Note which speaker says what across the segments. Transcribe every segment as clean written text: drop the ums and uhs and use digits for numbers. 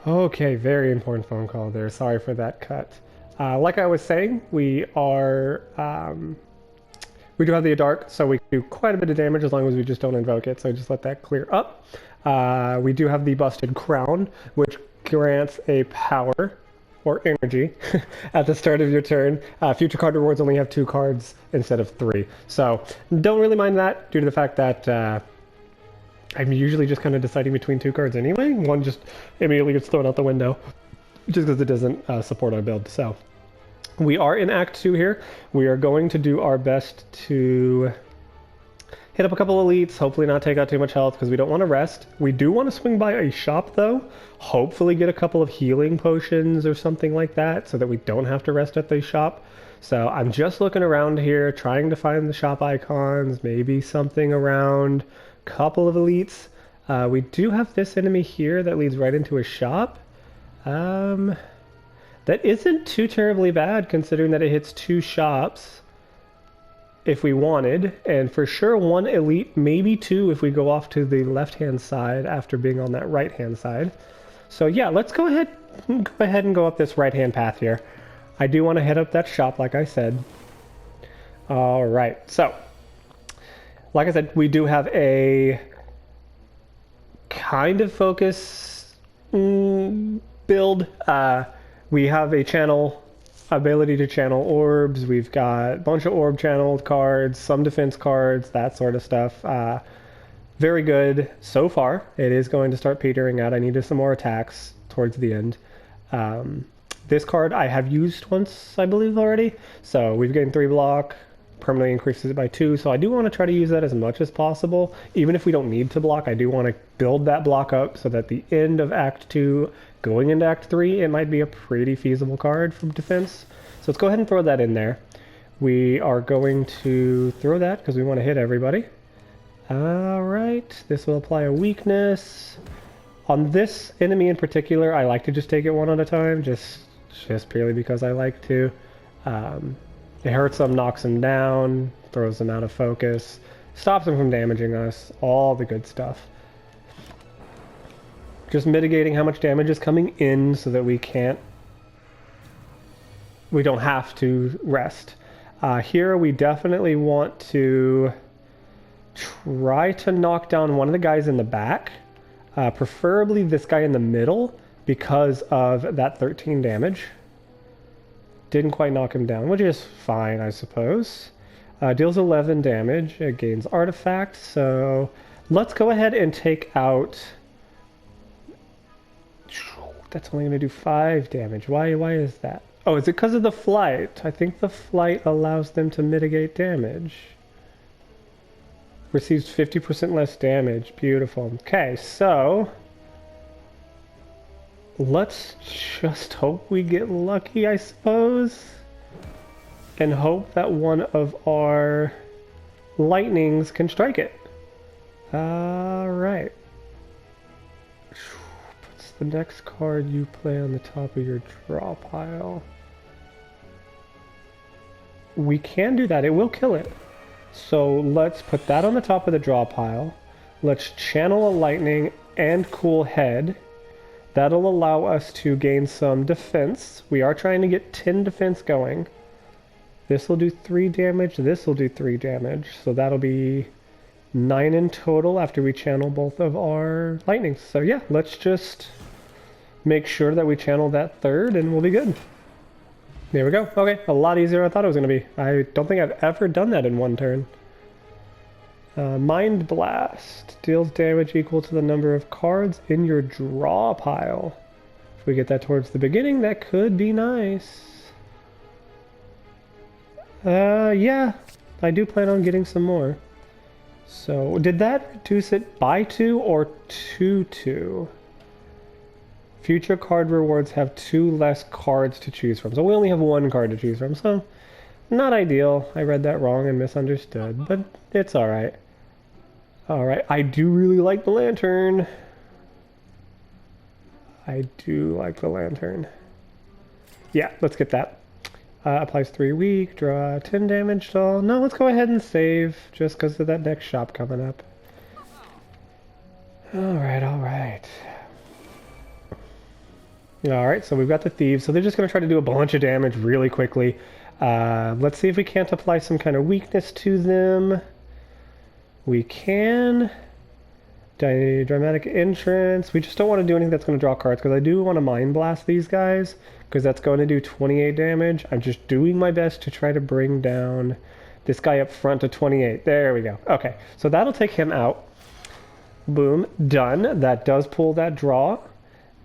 Speaker 1: Okay, very important phone call there. Sorry for that cut. Like I was saying, we do have the dark, so we can do quite a bit of damage as long as we just don't invoke it. So just let that clear up. We do have the busted crown, which grants a power or energy at the start of your turn. Future card rewards only have 2 cards instead of 3, so don't really mind that due to the fact that. I'm usually just kind of deciding between 2 cards anyway. One just immediately gets thrown out the window just because it doesn't support our build. So we are in Act 2 here. We are going to do our best to hit up a couple elites, hopefully not take out too much health because we don't want to rest. We do want to swing by a shop though, hopefully get a couple of healing potions or something like that so that we don't have to rest at the shop. So I'm just looking around here, trying to find the shop icons, maybe something around couple of elites. We do have this enemy here that leads right into a shop. That isn't too terribly bad considering that it hits 2 shops if we wanted, and for sure 1 elite, maybe 2 if we go off to the left-hand side after being on that right-hand side. So yeah, let's go ahead and go up this right-hand path here. I do want to hit up that shop like I said. Alright, so like I said, we do have a kind of focus build. We have a channel ability to channel orbs. We've got a bunch of orb channeled cards, some defense cards, that sort of stuff. Very good so far. It is going to start petering out. I needed some more attacks towards the end. This card I have used once, I believe, already. So we've gained 3 block. Permanently increases it by 2, so I do want to try to use that as much as possible. Even if we don't need to block, I do want to build that block up so that at the end of Act 2, going into Act 3, it might be a pretty feasible card from defense. So let's go ahead and throw that in there. We are going to throw that because we want to hit everybody. Alright, this will apply a weakness. On this enemy in particular, I like to just take it one at a time, just purely because I like to. It hurts them, knocks them down, throws them out of focus, stops them from damaging us, all the good stuff. Just mitigating how much damage is coming in so that we don't have to rest. Here we definitely want to try to knock down one of the guys in the back, preferably this guy in the middle because of that 13 damage. Didn't quite knock him down, which is fine, I suppose. Deals 11 damage. It gains artifact. So let's go ahead and take out... That's only going to do 5 damage. Why is that? Oh, is it because of the flight? I think the flight allows them to mitigate damage. Receives 50% less damage. Beautiful. Okay, so... let's just hope we get lucky, I suppose, and hope that one of our lightnings can strike it. Alright. What's the next card you play on the top of your draw pile? We can do that. It will kill it. So let's put that on the top of the draw pile. Let's channel a lightning and cool head. That'll allow us to gain some defense. We are trying to get 10 defense going. This will do 3 damage. This will do 3 damage. So that'll be 9 in total after we channel both of our lightnings. So yeah, let's just make sure that we channel that 3rd and we'll be good. There we go. Okay, a lot easier than I thought it was going to be. I don't think I've ever done that in one turn. Mind Blast deals damage equal to the number of cards in your draw pile. If we get that towards the beginning, that could be nice. Yeah, I do plan on getting some more. So, did that reduce it by 2 or to 2? Future card rewards have 2 less cards to choose from. So we only have 1 card to choose from, so not ideal. I read that wrong and misunderstood, but it's alright. Alright, I do really like the lantern. I do like the lantern. Yeah, let's get that. Applies 3 weak, draw 10 damage. So no, let's go ahead and save just because of that next shop coming up. Alright, alright. Alright, so we've got the thieves, so they're just going to try to do a bunch of damage really quickly. Let's see if we can't apply some kind of weakness to them. We can. Dramatic entrance. We just don't want to do anything that's going to draw cards, because I do want to Mind Blast these guys, because that's going to do 28 damage. I'm just doing my best to try to bring down this guy up front to 28. There we go. Okay, so that'll take him out. Boom, done. That does pull that draw.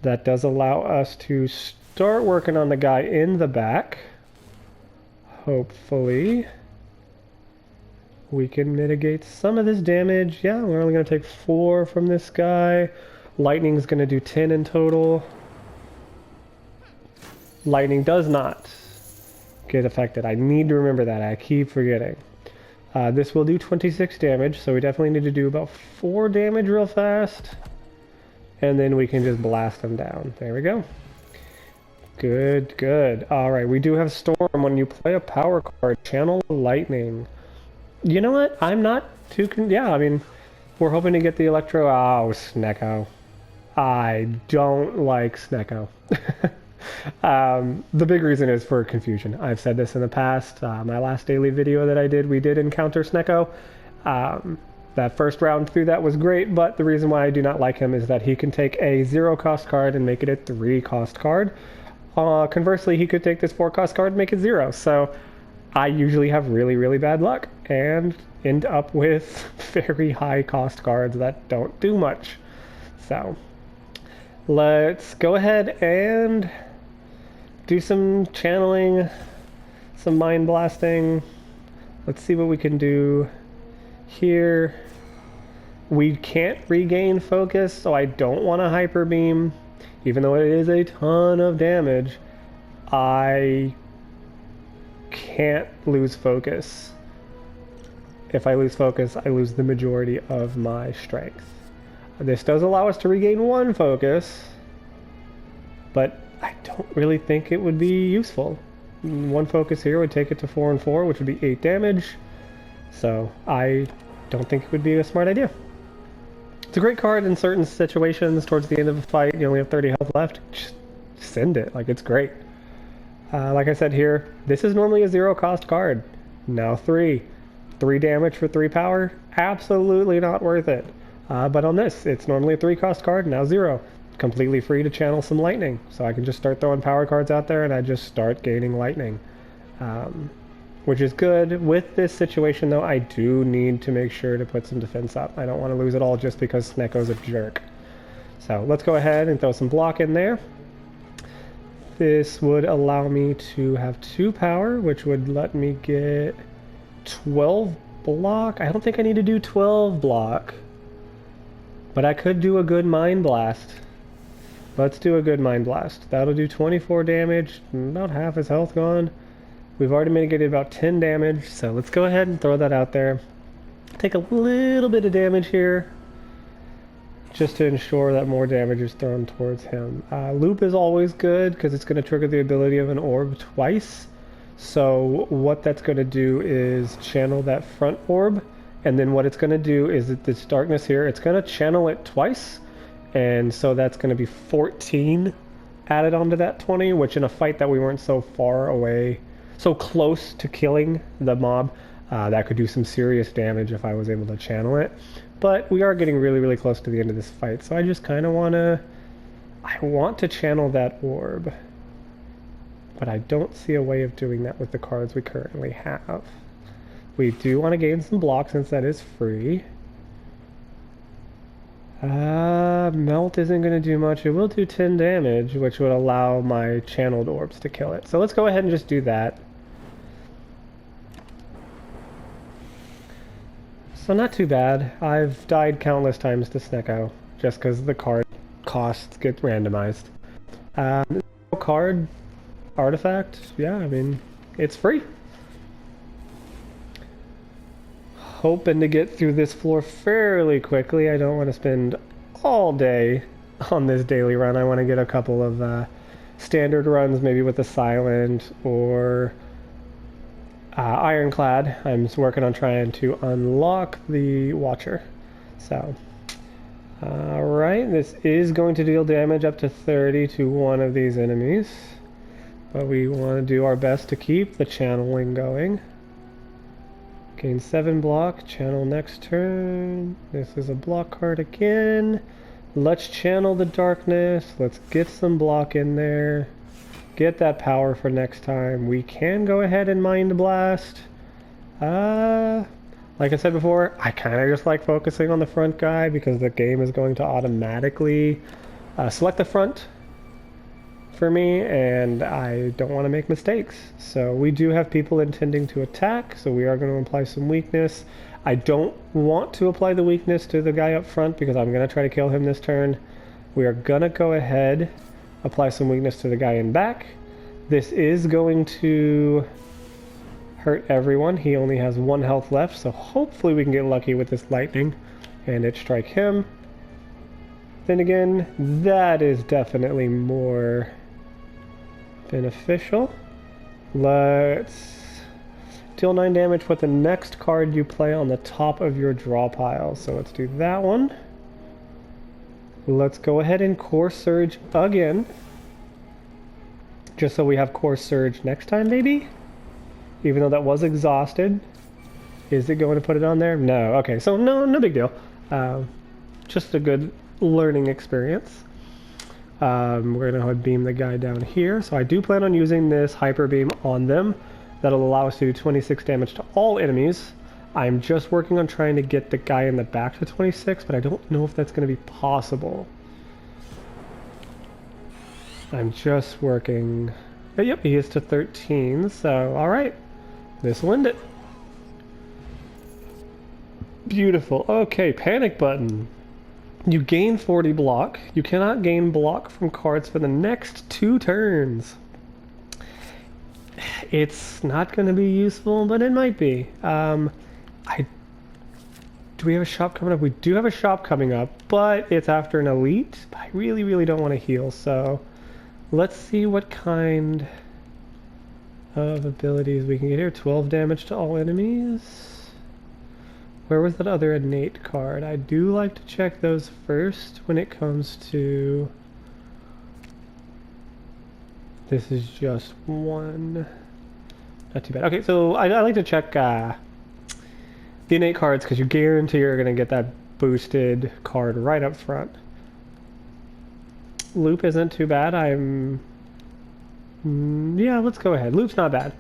Speaker 1: That does allow us to start working on the guy in the back. Hopefully we can mitigate some of this damage. Yeah, we're only going to take 4 from this guy. Lightning's going to do 10 in total. Lightning does not get affected. I need to remember that. I keep forgetting. This will do 26 damage, so we definitely need to do about 4 damage real fast. And then we can just blast them down. There we go. Good, good. Alright, we do have Storm. When you play a power card, channel Lightning. You know what? I'm not too... yeah, I mean, we're hoping to get the Electro... Oh, Snecko. I don't like Snecko. The big reason is for confusion. I've said this in the past. My last daily video that I did, we did encounter Snecko. That first round through that was great, but the reason why I do not like him is that he can take a 0-cost card and make it a 3-cost card. Conversely, he could take this 4-cost card and make it 0. So I usually have really, really bad luck and end up with very high-cost cards that don't do much. So let's go ahead and do some channeling, some mind blasting. Let's see what we can do here. We can't regain focus, so I don't want to hyper beam. Even though it is a ton of damage, I can't lose focus. If I lose focus, I lose the majority of my strength. This does allow us to regain 1 focus, but I don't really think it would be useful. 1 focus here would take it to 4 and 4, which would be 8 damage. So I don't think it would be a smart idea. It's a great card in certain situations. Towards the end of a fight, you only have 30 health left. Just send it. Like, it's great. Like I said here, this is normally a 0-cost card. Now 3. 3 damage for 3 power? Absolutely not worth it. But on this, it's normally a 3-cost card, now 0. Completely free to channel some lightning. So I can just start throwing power cards out there and I just start gaining lightning. Which is good. With this situation, though, I do need to make sure to put some defense up. I don't want to lose it all just because Snecko's a jerk. So let's go ahead and throw some block in there. This would allow me to have 2 power, which would let me get 12 block. I don't think I need to do 12 block, but I could do a good Mind Blast. Let's do a good Mind Blast. That'll do 24 damage, about half his health gone. We've already mitigated about 10 damage, so let's go ahead and throw that out there. Take a little bit of damage here, just to ensure that more damage is thrown towards him. Loop is always good, because it's going to trigger the ability of an orb twice. So what that's going to do is channel that front orb, and then what it's going to do is that this darkness here, it's going to channel it twice, and so that's going to be 14 added onto that 20, which in a fight that we weren't so far away, so close to killing the mob, that could do some serious damage if I was able to channel it. But we are getting really, really close to the end of this fight, so I just kind of I want to channel that orb. But I don't see a way of doing that with the cards we currently have. We do want to gain some block since that is free. Melt isn't going to do much. It will do 10 damage, which would allow my channeled orbs to kill it. So let's go ahead and just do that. So not too bad. I've died countless times to Snecko, just because the card costs get randomized. Card artifact, yeah, I mean, it's free. Hoping to get through this floor fairly quickly. I don't want to spend all day on this daily run. I want to get a couple of standard runs, maybe with the Silent or Ironclad. I'm just working on trying to unlock the Watcher. So Alright, this is going to deal damage up to 30 to one of these enemies. But we want to do our best to keep the channeling going. Gain 7 block, channel next turn. This is a block card again. Let's channel the darkness. Let's get some block in there. Get that power for next time. We can go ahead and Mind Blast. Like I said before, I kind of just like focusing on the front guy because the game is going to automatically select the front for me, and I don't want to make mistakes. So we do have people intending to attack, so we are going to apply some weakness. I don't want to apply the weakness to the guy up front because I'm going to try to kill him this turn. We are going to go ahead, apply some weakness to the guy in back. This is going to hurt everyone. He only has 1 health left, so hopefully we can get lucky with this lightning and it strike him. Then again, that is definitely more beneficial. Let's deal 9 damage with the next card you play on the top of your draw pile. So let's do that one. Let's go ahead and Core Surge again. Just so we have Core Surge next time, maybe? Even though that was exhausted. Is it going to put it on there? No. Okay, so no big deal. Just a good learning experience. We're going to beam the guy down here. So I do plan on using this Hyper Beam on them. That'll allow us to do 26 damage to all enemies. I'm just working on trying to get the guy in the back to 26, but I don't know if that's going to be possible. I'm just working... But yep, he is to 13, so alright. This will end it. Beautiful. Okay, panic button. You gain 40 block. You cannot gain block from cards for the next 2 turns. It's not going to be useful, but it might be. Do we have a shop coming up? We do have a shop coming up, but it's after an elite. But I really don't want to heal, so let's see what kind of abilities we can get here. 12 damage to all enemies. Where was that other innate card? I do like to check those first when it comes to... This is just 1. Not too bad. Okay, so I like to check the innate cards because you guarantee you're going to get that boosted card right up front. Loop isn't too bad. Yeah, let's go ahead. Loop's not bad.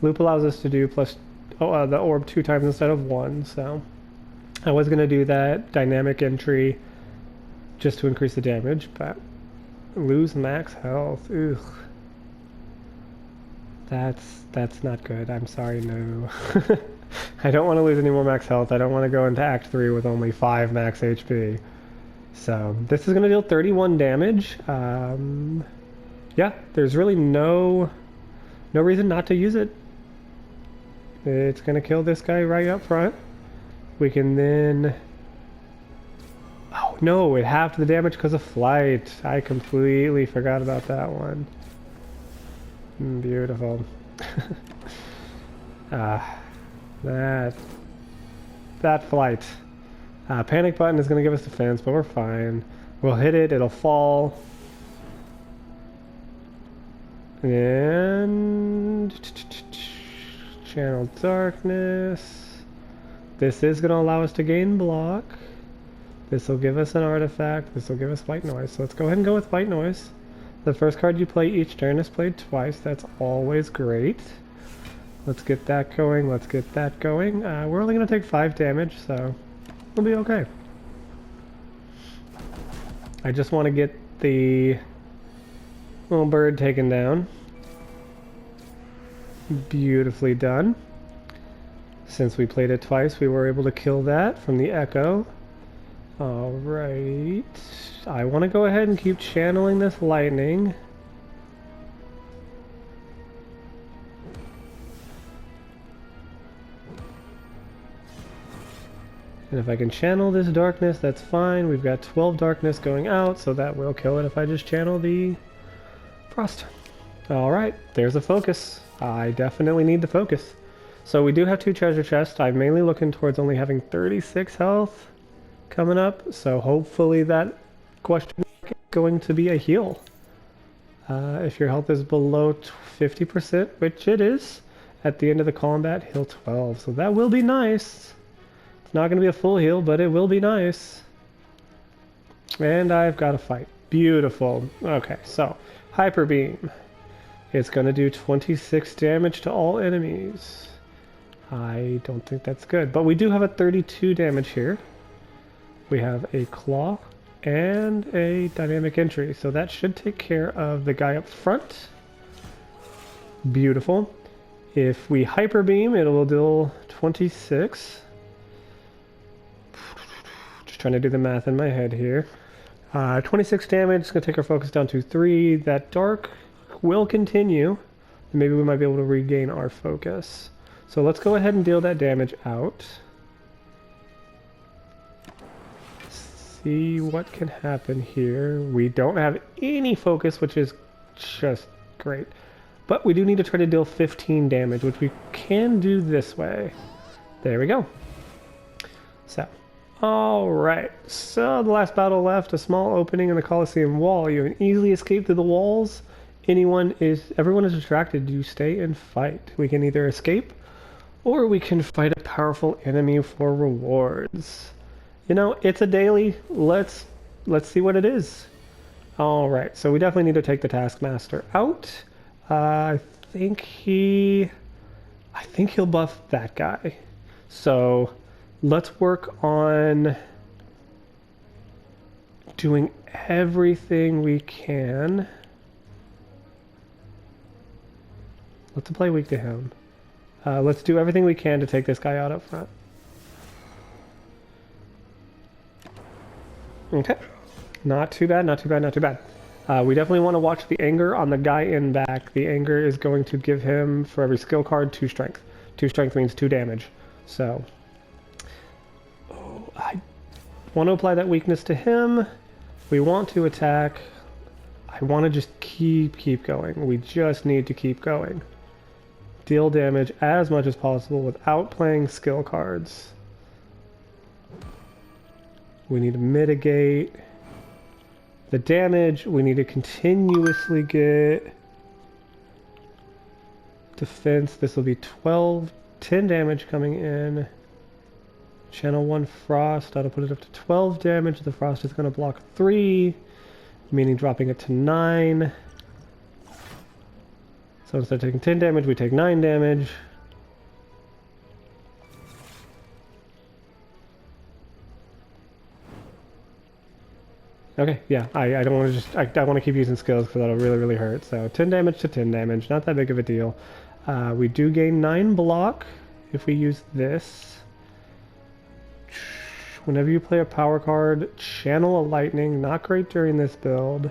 Speaker 1: Loop allows us to do the orb 2 times instead of 1, so I was going to do that dynamic entry just to increase the damage, but lose max health. Ugh. That's not good. I'm sorry, no. I don't want to lose any more max health. I don't want to go into Act 3 with only 5 max HP. So this is going to deal 31 damage. Yeah, there's really no reason not to use it. It's going to kill this guy right up front. We can then... Oh no, it halved the damage because of flight. I completely forgot about that one. Beautiful. That flight. Panic button is going to give us defense, but we're fine. We'll hit it, it'll fall. And... Channel darkness. This is going to allow us to gain block. This will give us an artifact. This will give us white noise. So let's go ahead and go with white noise. The first card you play each turn is played twice. That's always great. Let's get that going. Let's get that going. We're only going to take 5 damage, so we'll be okay. I just want to get the little bird taken down. Beautifully done. Since we played it twice, we were able to kill that from the echo. Alright. I want to go ahead and keep channeling this lightning. And if I can channel this darkness, that's fine. We've got 12 darkness going out, so that will kill it if I just channel the frost. Alright, there's a focus. I definitely need the focus. So we do have 2 treasure chests. I'm mainly looking towards only having 36 health. coming up, so hopefully that question is going to be a heal. If your health is below 50%, which it is, at the end of the combat, heal 12. So that will be nice. It's not going to be a full heal, but it will be nice. And I've got to fight. Beautiful. Okay, so Hyper Beam. It's going to do 26 damage to all enemies. I don't think that's good, but we do have a 32 damage here. We have a Claw and a Dynamic Entry, so that should take care of the guy up front. Beautiful. If we Hyper Beam, it will deal 26. Just trying to do the math in my head here. 26 damage, it's going to take our focus down to 3. That Dark will continue. Maybe we might be able to regain our focus. So let's go ahead and deal that damage out. See what can happen here. We don't have any focus, which is just great. But we do need to try to deal 15 damage, which we can do this way. There we go. So, alright. So the last battle left, a small opening in the Colosseum wall. You can easily escape through the walls. Everyone is distracted. You stay and fight. We can either escape, or we can fight a powerful enemy for rewards. You know, it's a daily. Let's see what it is. All right, so we definitely need to take the Taskmaster out. I think he'll buff that guy. So let's work on doing everything we can. Let's play weak to him. Let's do everything we can to take this guy out up front. Okay. Not too bad, not too bad, not too bad. We definitely want to watch the anger on the guy in back. The anger is going to give him, for every skill card, 2 strength. 2 strength means 2 damage. So, I want to apply that weakness to him. We want to attack. I want to just keep going. We just need to keep going. Deal damage as much as possible without playing skill cards. We need to mitigate the damage. We need to continuously get defense. This will be 10 damage coming in. Channel 1 Frost. That'll put it up to 12 damage. The Frost is going to block 3, meaning dropping it to 9. So instead of taking 10 damage, we take 9 damage. Okay, yeah, I don't want to I want to keep using skills because that'll really hurt. So 10 damage to 10 damage, not that big of a deal. We do gain 9 block if we use this. Whenever you play a power card, channel a lightning. Not great during this build.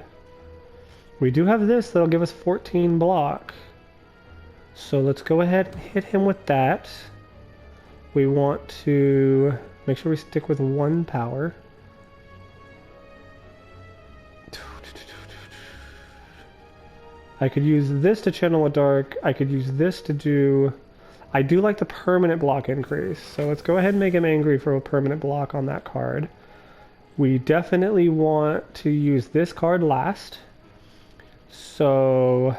Speaker 1: We do have this that'll give us 14 block. So let's go ahead and hit him with that. We want to make sure we stick with 1 power. I could use this to channel a dark. I could use this to do... I do like the permanent block increase. So let's go ahead and make him angry for a permanent block on that card. We definitely want to use this card last. So...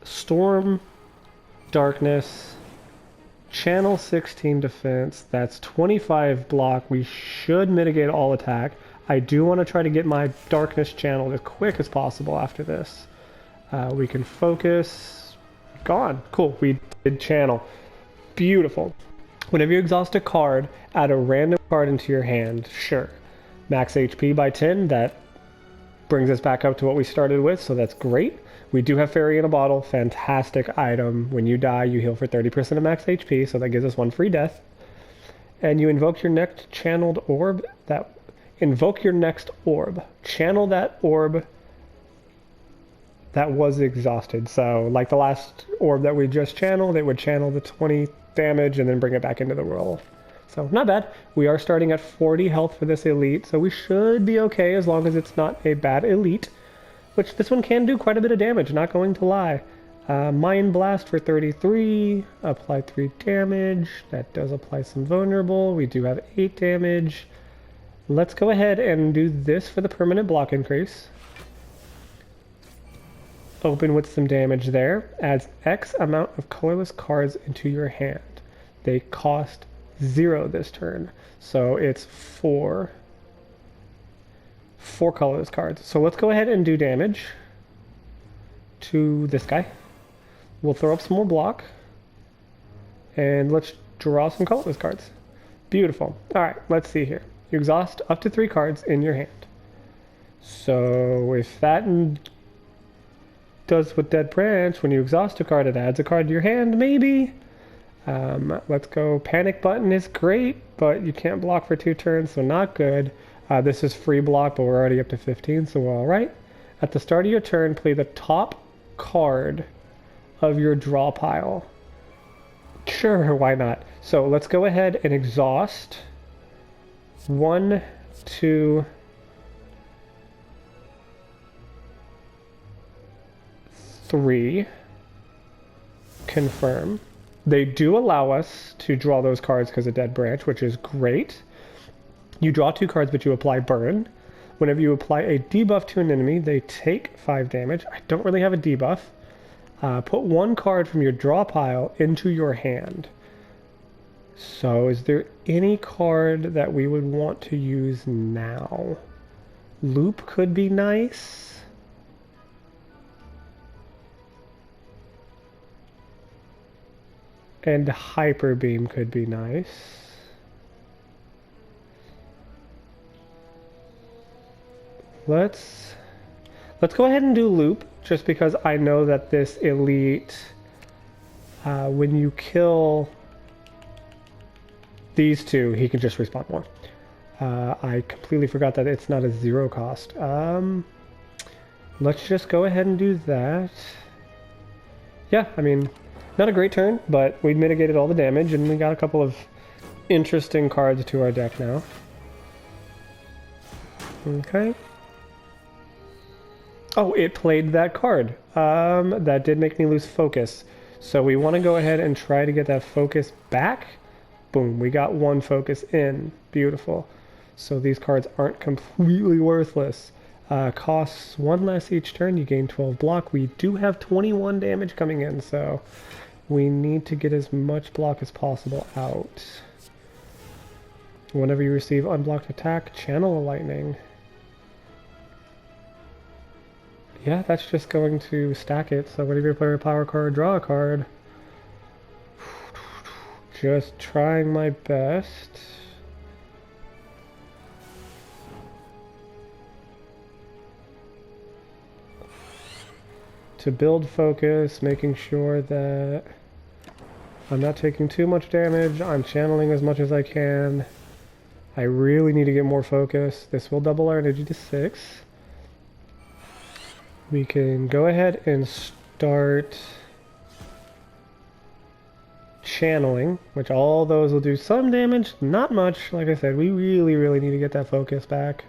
Speaker 1: Storm, Darkness, Channel 16 defense. That's 25 block. We should mitigate all attack. I do want to try to get my Darkness channeled as quick as possible after this. We can focus. Gone. Cool. We did channel. Beautiful. Whenever you exhaust a card, add a random card into your hand. Sure. Max HP by 10. That brings us back up to what we started with, so that's great. We do have Fairy in a Bottle. Fantastic item. When you die, you heal for 30% of max HP, so that gives us 1 free death. And you invoke your next channeled orb. Invoke your next orb. Channel that orb that was exhausted. So, like the last orb that we just channeled, it would channel the 20 damage and then bring it back into the roll. So, not bad. We are starting at 40 health for this elite, so we should be okay as long as it's not a bad elite. Which this one can do quite a bit of damage, not going to lie. Mind Blast for 33, apply 3 damage. That does apply some vulnerable. We do have 8 damage. Let's go ahead and do this for the permanent block increase. Open with some damage there. Adds X amount of colorless cards into your hand. They cost 0 this turn. So it's 4 colorless cards. So let's go ahead and do damage to this guy. We'll throw up some more block. And let's draw some colorless cards. Beautiful. Alright, let's see here. You exhaust up to 3 cards in your hand. So if that does with Dead Branch, when you exhaust a card, it adds a card to your hand, maybe? Let's go. Panic Button is great, but you can't block for 2 turns, so not good. This is free block, but we're already up to 15, so we're alright. At the start of your turn, play the top card of your draw pile. Sure, why not? So let's go ahead and exhaust 1, 2, 3. Confirm. They do allow us to draw those cards because of Dead Branch, which is great. You draw 2 cards, but you apply Burn. Whenever you apply a debuff to an enemy, they take 5 damage. I don't really have a debuff. Put 1 card from your draw pile into your hand. So is there any card that we would want to use now? Loop could be nice. And Hyper Beam could be nice. Let's go ahead and do Loop, just because I know that this elite, when you kill these 2, he can just respawn more. I completely forgot that it's not a 0 cost. Let's just go ahead and do that. Yeah, I mean, not a great turn, but we mitigated all the damage, and we got a couple of interesting cards to our deck now. Okay. Oh, it played that card. That did make me lose focus. So we want to go ahead and try to get that focus back. Boom, we got 1 focus in. Beautiful. So these cards aren't completely worthless. Costs 1 less each turn. You gain 12 block. We do have 21 damage coming in, so we need to get as much block as possible out. Whenever you receive unblocked attack, channel a lightning. Yeah, that's just going to stack it. So whenever you play a power card, draw a card. Just trying my best. To build focus, making sure that I'm not taking too much damage. I'm channeling as much as I can. I really need to get more focus. This will double our energy to 6. We can go ahead and start channeling, which all those will do some damage, not much. Like I said, we really need to get that focus back.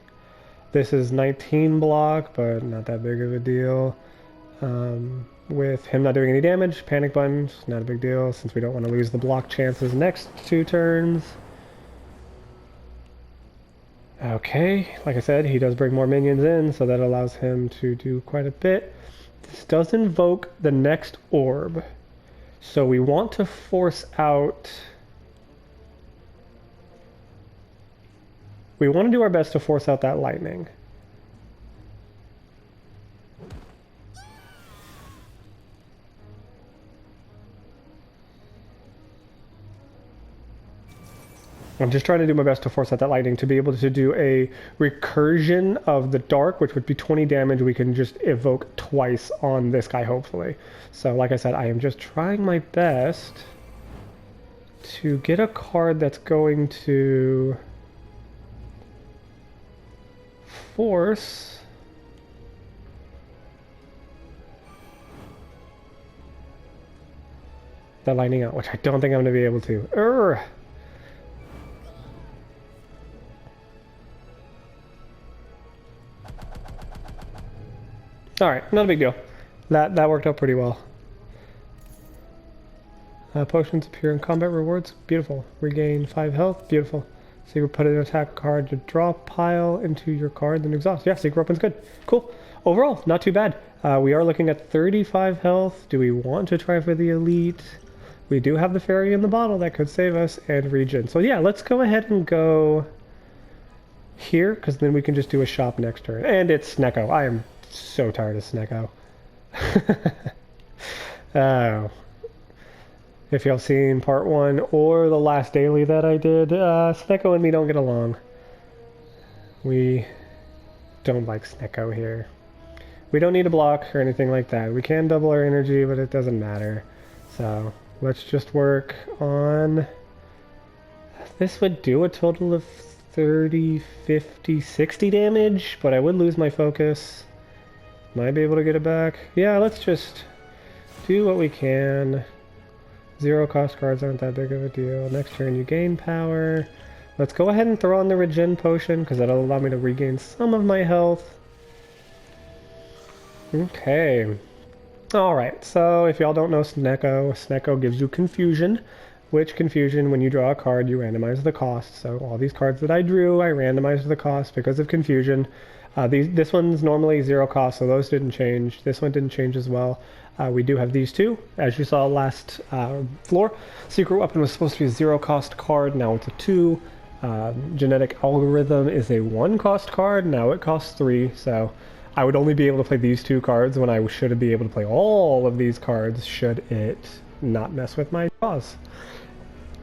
Speaker 1: This is 19 block, but not that big of a deal. With him not doing any damage, Panic Button, not a big deal since we don't want to lose the block chances next 2 turns. Okay, like I said, he does bring more minions in, so that allows him to do quite a bit. This does invoke the next orb, so we want to force out... We want to do our best to force out that lightning. I'm just trying to do my best to force out that lightning to be able to do a recursion of the dark, which would be 20 damage. We can just evoke twice on this guy, hopefully. So like I said, I am just trying my best to get a card that's going to force that lightning out, which I don't think I'm going to be able to. Alright, not a big deal. That worked out pretty well. Potions appear in combat rewards. Beautiful. Regain 5 health. Beautiful. So you put an attack card to draw pile into your card, then exhaust. Yeah, Secret Weapon's good. Cool. Overall, not too bad. We are looking at 35 health. Do we want to try for the elite? We do have the fairy in the bottle that could save us, and regen. So yeah, let's go ahead and go here, because then we can just do a shop next turn. And it's Snecko. I am so tired of Snecko. Oh. If y'all seen part 1 or the last daily that I did, Snecko and me don't get along. We don't like Snecko here. We don't need a block or anything like that. We can double our energy, but it doesn't matter. So let's just work on... This would do a total of 30, 50, 60 damage, but I would lose my focus. Might be able to get it back. Yeah, let's just do what we can. 0 cost cards aren't that big of a deal. Next turn you gain power. Let's go ahead and throw on the regen potion, because that'll allow me to regain some of my health. Okay. Alright, so if y'all don't know Snecko gives you confusion. Which confusion, when you draw a card, you randomize the cost. So all these cards that I drew, I randomized the cost because of confusion. This one's normally 0 cost, so those didn't change. This one didn't change as well. We do have these two, as you saw last floor. Secret Weapon was supposed to be a 0 cost card, now it's a 2. Genetic Algorithm is a 1 cost card, now it costs 3. So I would only be able to play these 2 cards when I should be able to play all of these cards should it not mess with my draws.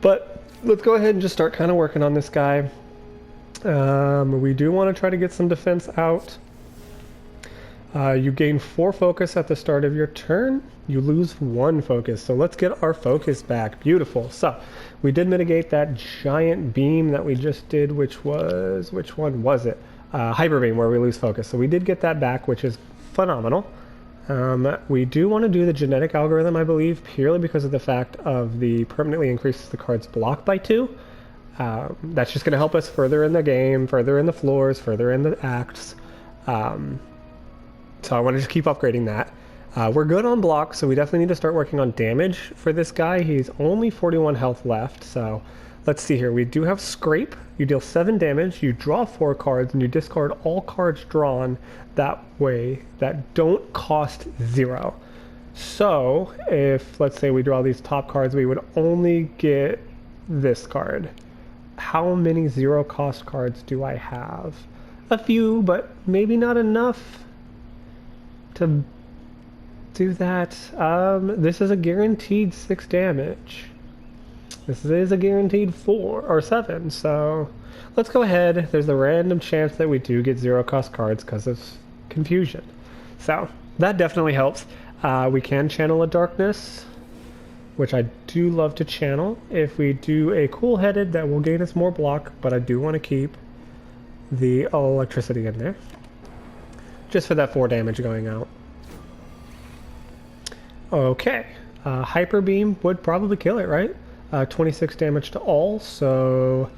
Speaker 1: But let's go ahead and just start kind of working on this guy. We do want to try to get some defense out. You gain 4 focus at the start of your turn. You lose 1 focus. So let's get our focus back. Beautiful. So we did mitigate that giant beam that we just did, which was... Which one was it? Hyper Beam, where we lose focus. So we did get that back, which is phenomenal. We do want to do the genetic algorithm, I believe, purely because of the fact of the permanently increases the card's block by 2. That's just going to help us further in the game, further in the floors, further in the acts. So I want to just keep upgrading that. We're good on block, so we definitely need to start working on damage for this guy. He's only 41 health left, so let's see here. We do have Scrape. You deal 7 damage, you draw 4 cards, and you discard all cards drawn that way that don't cost 0. So if, let's say we draw these top cards, we would only get this card. How many 0 cost cards do I have? A few, but maybe not enough to do that. This is a guaranteed 6 damage. This is a guaranteed 4 or 7, so let's go ahead. There's a random chance that we do get 0 cost cards because of confusion. So that definitely helps. We can channel a darkness, which I do love to channel. If we do a cool-headed, that will gain us more block, but I do want to keep the electricity in there. Just for that 4 damage going out. Okay. Hyper Beam would probably kill it, right? 26 damage to all, so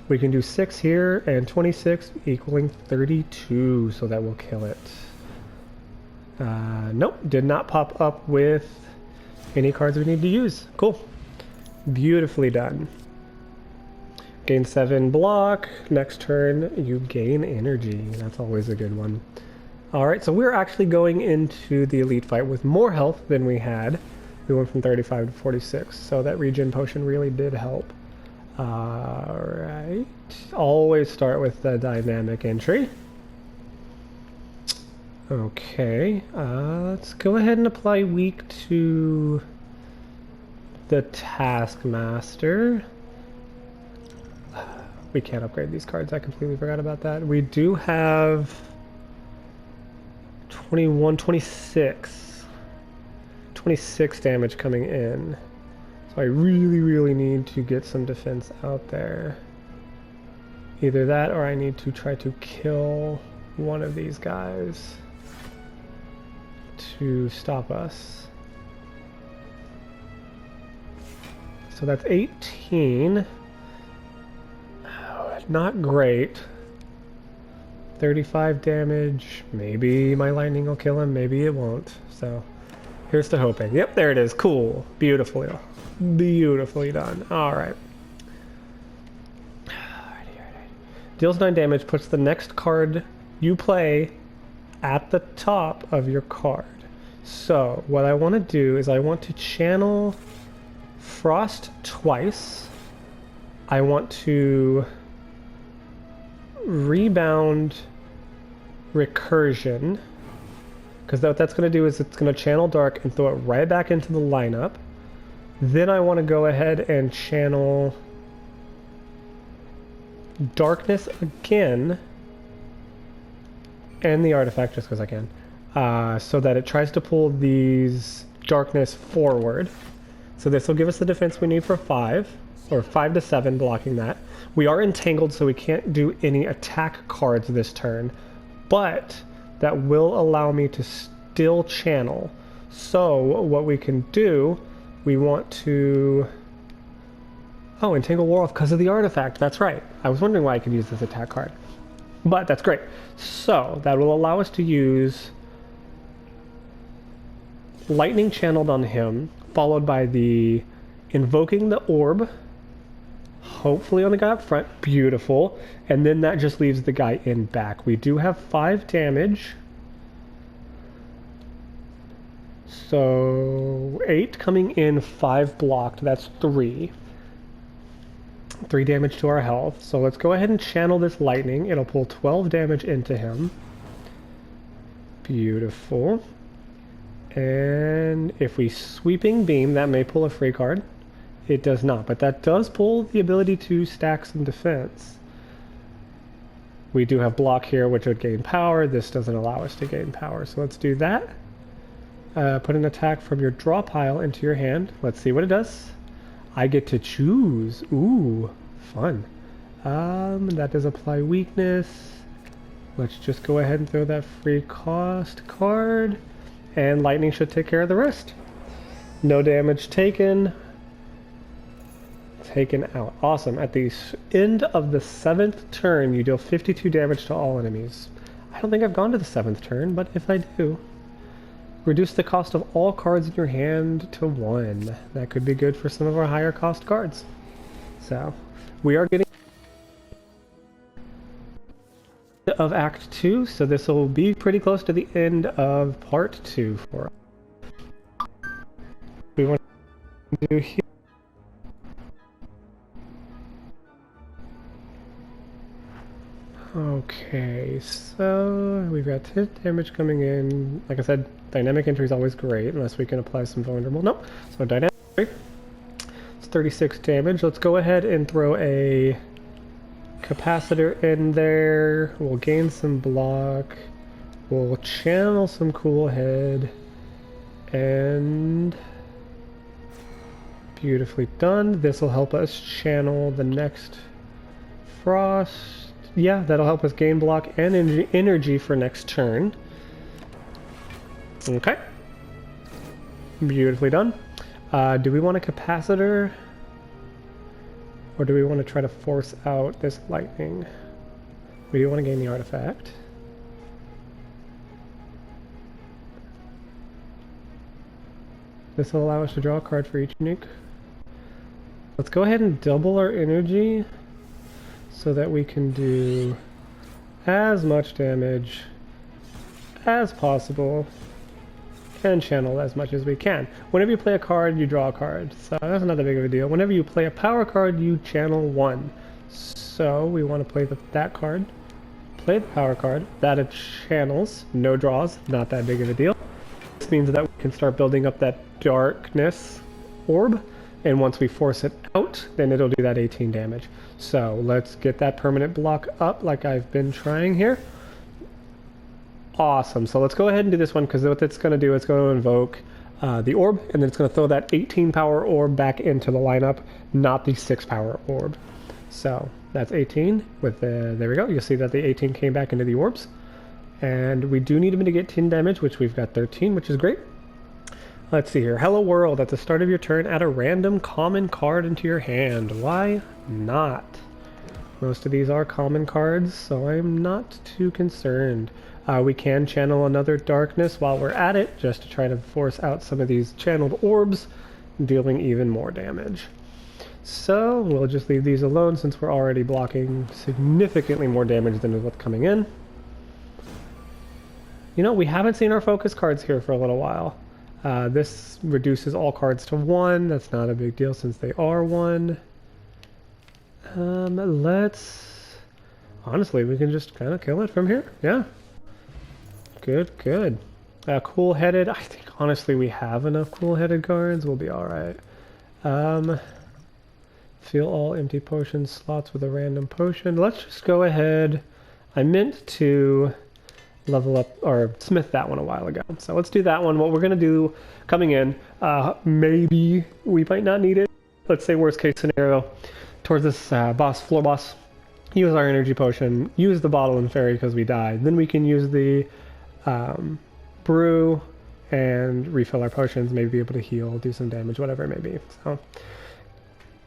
Speaker 1: we can do 6 here, and 26 equaling 32, so that will kill it. Nope, did not pop up with any cards we need to use. Cool. Beautifully done. Gain 7 block. Next turn, you gain energy. That's always a good one. Alright, so we're actually going into the elite fight with more health than we had. We went from 35 to 46, so that regen potion really did help. Alright. Always start with the dynamic entry. Okay, let's go ahead and apply weak to the Taskmaster. We can't upgrade these cards, I completely forgot about that. We do have 21, 26 damage coming in. So I really need to get some defense out there. Either that or I need to try to kill one of these guys to stop us. So that's 18. Oh, not great. 35 damage. Maybe my lightning will kill him, maybe it won't. So here's to hoping. Yep, there it is. Cool. Beautiful. Beautifully done. Alright. Deals 9 damage, puts the next card you play at the top of your card. So, what I want to do is I want to channel Frost twice. I want to rebound Recursion, because what that's going to do is it's going to channel Dark and throw it right back into the lineup. Then I want to go ahead and channel Darkness again, and the artifact just because I can, so that it tries to pull these Darkness forward. So this will give us the defense we need for 5, or 5 to 7 blocking that. We are entangled, so we can't do any attack cards this turn, but that will allow me to still channel. So what we can do, we want to... Oh, Entangle Wore Off because of the artifact. That's right. I was wondering why I could use this attack card. But that's great. So that will allow us to use Lightning Channeled on him, followed by the Invoking the Orb, hopefully on the guy up front. Beautiful. And then that just leaves the guy in back. We do have 5 damage. So 8 coming in, 5 blocked. That's 3. 3 damage to our health. So let's go ahead and channel this lightning. It'll pull 12 damage into him. Beautiful. And if we Sweeping Beam, that may pull a free card. It does not, but that does pull the ability to stack some defense. We do have block here, which would gain power. This doesn't allow us to gain power, so let's do that. Put an attack from your draw pile into your hand. Let's see what it does. I get to choose. Ooh, fun. That does apply weakness. Let's just go ahead and throw that free cost card. And lightning should take care of the rest. No damage taken. Taken out. Awesome. At the end of the 7th turn, you deal 52 damage to all enemies. I don't think I've gone to the 7th turn, but if I do... Reduce the cost of all cards in your hand to 1. That could be good for some of our higher cost cards. So, we are getting of Act 2, so this will be pretty close to the end of Part 2 for us. We want to do here. Okay, so we've got 10 damage coming in. Like I said, dynamic entry is always great, unless we can apply some vulnerable. Nope. So dynamic entry. It's 36 damage. Let's go ahead and throw a capacitor in there. We'll gain some block. We'll channel some cool head. And beautifully done. This will help us channel the next Frost. Yeah, that'll help us gain block and energy for next turn. Okay. Beautifully done. Do we want a capacitor? Or do we want to try to force out this lightning? We do want to gain the artifact. This will allow us to draw a card for each unique. Let's go ahead and double our energy, so that we can do as much damage as possible and channel as much as we can. Whenever you play a card, you draw a card, so that's not that big of a deal. Whenever you play a power card, you channel 1. So we want to play that card, play the power card, that it channels, no draws, not that big of a deal. This means that we can start building up that darkness orb, and once we force it out, then it'll do that 18 damage. So let's get that permanent block up like I've been trying here. Awesome. So let's go ahead and do this one, because what it's going to do is going to invoke the orb, and then it's going to throw that 18 power orb back into the lineup, not the 6 power orb. So that's 18 with the, there we go. You'll see that the 18 came back into the orbs. And we do need him to get 10 damage, which we've got 13, which is great. Let's see here. Hello World. At the start of your turn, add a random common card into your hand. Why not? Most of these are common cards, so I'm not too concerned. We can channel another darkness while we're at it, just to try to force out some of these channeled orbs. dealing even more damage. So we'll just leave these alone since we're already blocking significantly more damage than what's coming in. You know, we haven't seen our focus cards here for a little while. This reduces all cards to 1. That's not a big deal since they are 1. Honestly, we can just kind of kill it from here. Yeah. Good, good. Cool-headed. I think, honestly, we have enough cool-headed cards. We'll be alright. Fill all empty potion slots with a random potion. Let's just go ahead. I meant to level up, or smith that one a while ago. So let's do that one. What we're going to do coming in, maybe we might not need it. Let's say worst case scenario, towards this floor boss, use our energy potion, use the bottle and fairy because we died. Then we can use the brew and refill our potions, maybe be able to heal, do some damage, whatever it may be. So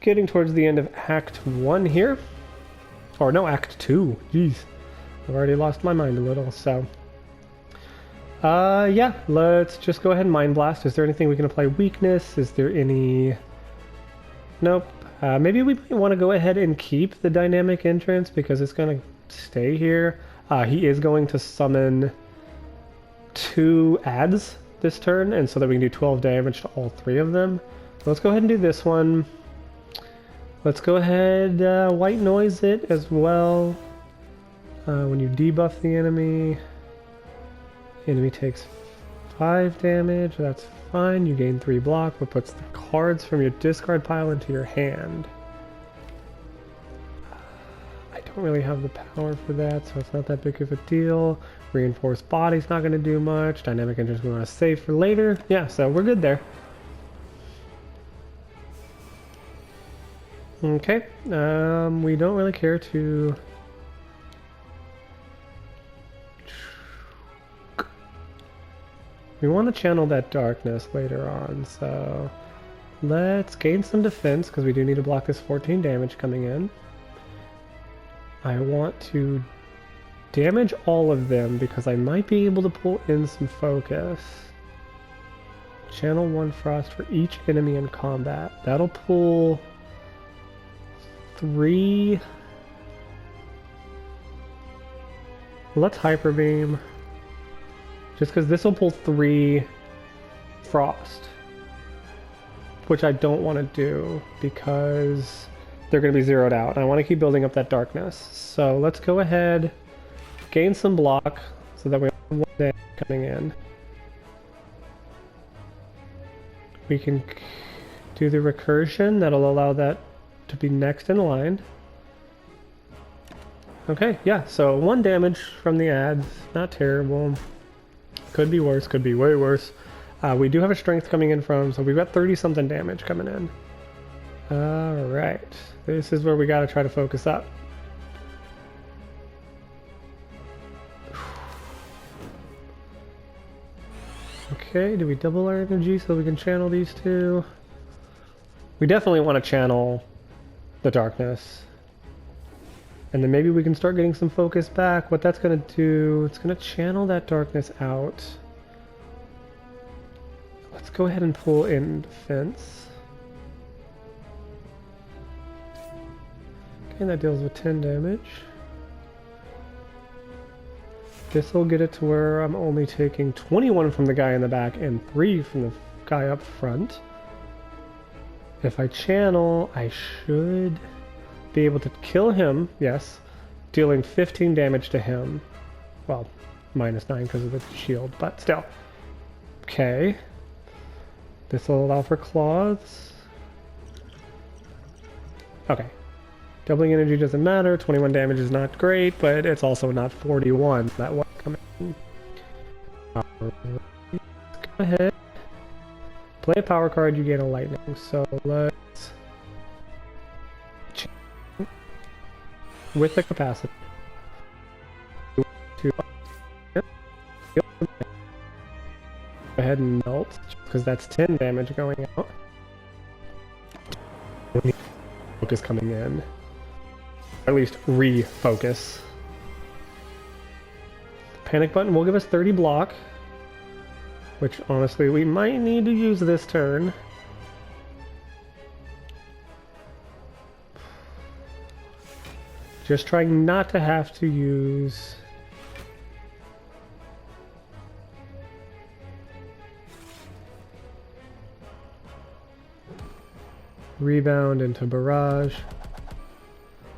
Speaker 1: getting towards the end of Act 1 here. Or no, Act 2. Jeez. I've already lost my mind a little, so... yeah, let's just go ahead and Mind Blast. Is there anything we can apply weakness? Is there any... Nope. Maybe we might want to go ahead and keep the dynamic entrance because it's going to stay here. He is going to summon 2 adds this turn, and so that we can do 12 damage to all 3 of them. So let's go ahead and do this one. Let's go ahead, white noise it as well. When you debuff the enemy takes 5 damage. That's fine. You gain 3 block, but puts the cards from your discard pile into your hand. I don't really have the power for that, so it's not that big of a deal. Reinforced body's not going to do much. Dynamic entrance we want to save for later. Yeah, so we're good there. Okay, we don't really care to... We want to channel that darkness later on, so let's gain some defense because we do need to block this 14 damage coming in. I want to damage all of them because I might be able to pull in some focus. Channel 1 frost for each enemy in combat. That'll pull 3. Let's hyper beam. Just because this will pull 3 frost. Which I don't want to do because they're going to be zeroed out. I want to keep building up that darkness. So let's go ahead, gain some block so that we have 1 day coming in. We can do the recursion. That'll allow that to be next in line. Okay, yeah, so 1 damage from the ads. Not terrible. Could be worse, could be way worse. We do have a strength coming in from, so we've got 30-something damage coming in. Alright, this is where we gotta try to focus up. Okay, do we double our energy so we can channel these 2? We definitely want to channel the darkness. And then maybe we can start getting some focus back. What that's going to do, it's going to channel that darkness out. Let's go ahead and pull in defense. Okay, that deals with 10 damage. This will get it to where I'm only taking 21 from the guy in the back and 3 from the guy up front. If I channel, I should be able to kill him, yes, dealing 15 damage to him. Well, minus 9 because of the shield, but still. Okay. This will allow for claws. Okay. Doubling energy doesn't matter. 21 damage is not great, but it's also not 41. That will come in. Alright. Go ahead. Play a power card, you gain a lightning. So let's... with the capacity. Go ahead and melt, because that's 10 damage going out. Focus coming in. Or at least refocus. Panic button will give us 30 block, which honestly we might need to use this turn. Just trying not to have to use... Rebound into barrage.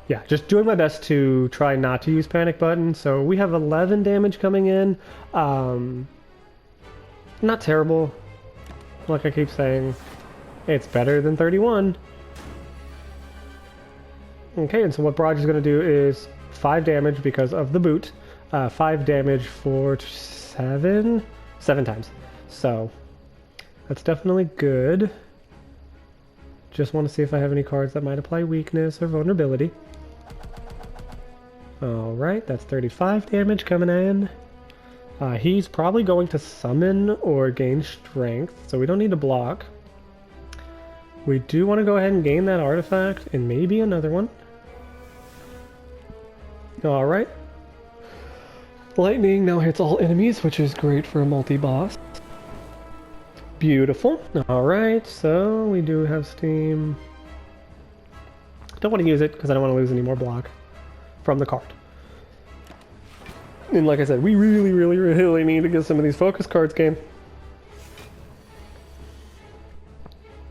Speaker 1: Yeah, just doing my best to try not to use panic button. So we have 11 damage coming in. Not terrible. Like I keep saying, it's better than 31. Okay, and so what barrage is going to do is 5 damage because of the boot. 5 damage for 7 times. So that's definitely good. Just want to see if I have any cards that might apply weakness or vulnerability. Alright, that's 35 damage coming in. He's probably going to summon or gain strength, so we don't need to block. We do want to go ahead and gain that artifact, and maybe another one. Alright. Lightning now hits all enemies, which is great for a multi-boss. Beautiful. Alright, so we do have Steam. Don't want to use it because I don't want to lose any more block from the card. And like I said, we really need to get some of these focus cards game.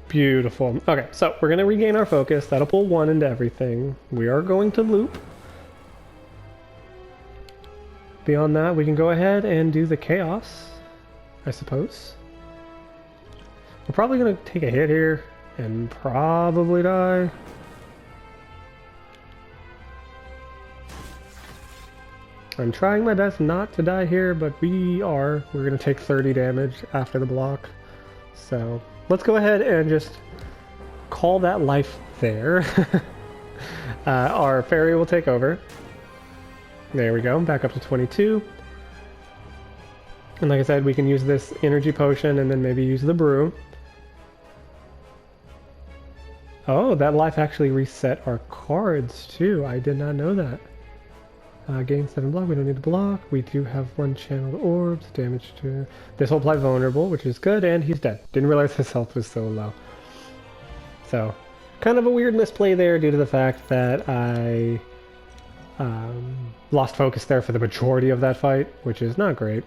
Speaker 1: Beautiful. Okay, so we're going to regain our focus. That'll pull 1 into everything. We are going to loop. Beyond that, we can go ahead and do the chaos, I suppose. We're probably going to take a hit here and probably die. I'm trying my best not to die here, but we're going to take 30 damage after the block. So let's go ahead and just call that life there. Our fairy will take over. There we go, back up to 22. And like I said, we can use this energy potion and then maybe use the brew. Oh, that life actually reset our cards too. I did not know that. Gain 7 block, we don't need to block. We do have 1 channeled orbs, damage to... This will apply vulnerable, which is good, and he's dead. Didn't realize his health was so low. So, kind of a weird misplay there due to the fact that I lost focus there for the majority of that fight, which is not great.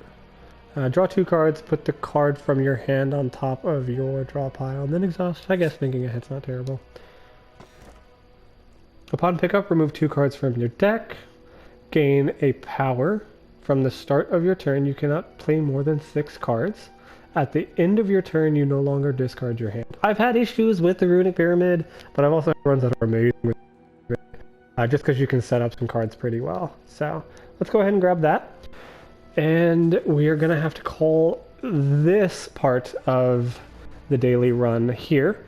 Speaker 1: Draw 2 cards, put the card from your hand on top of your draw pile, and then exhaust. I guess thinking ahead's not terrible. Upon pickup, remove 2 cards from your deck. Gain a power. From the start of your turn, you cannot play more than 6 cards. At the end of your turn, you no longer discard your hand. I've had issues with the Runic Pyramid, but I've also had runs that are amazing with it, just because you can set up some cards pretty well. So let's go ahead and grab that. And we are going to have to call this part of the daily run here.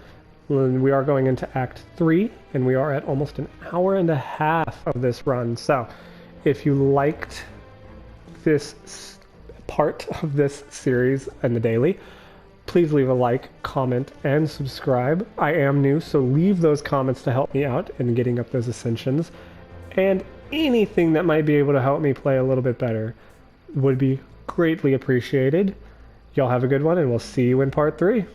Speaker 1: We are going into Act 3, and we are at almost an hour and a half of this run. So if you liked this part of this series and the daily, please leave a like, comment, and subscribe. I am new, so leave those comments to help me out in getting up those ascensions. And anything that might be able to help me play a little bit better would be greatly appreciated. Y'all have a good one, and we'll see you in part 3.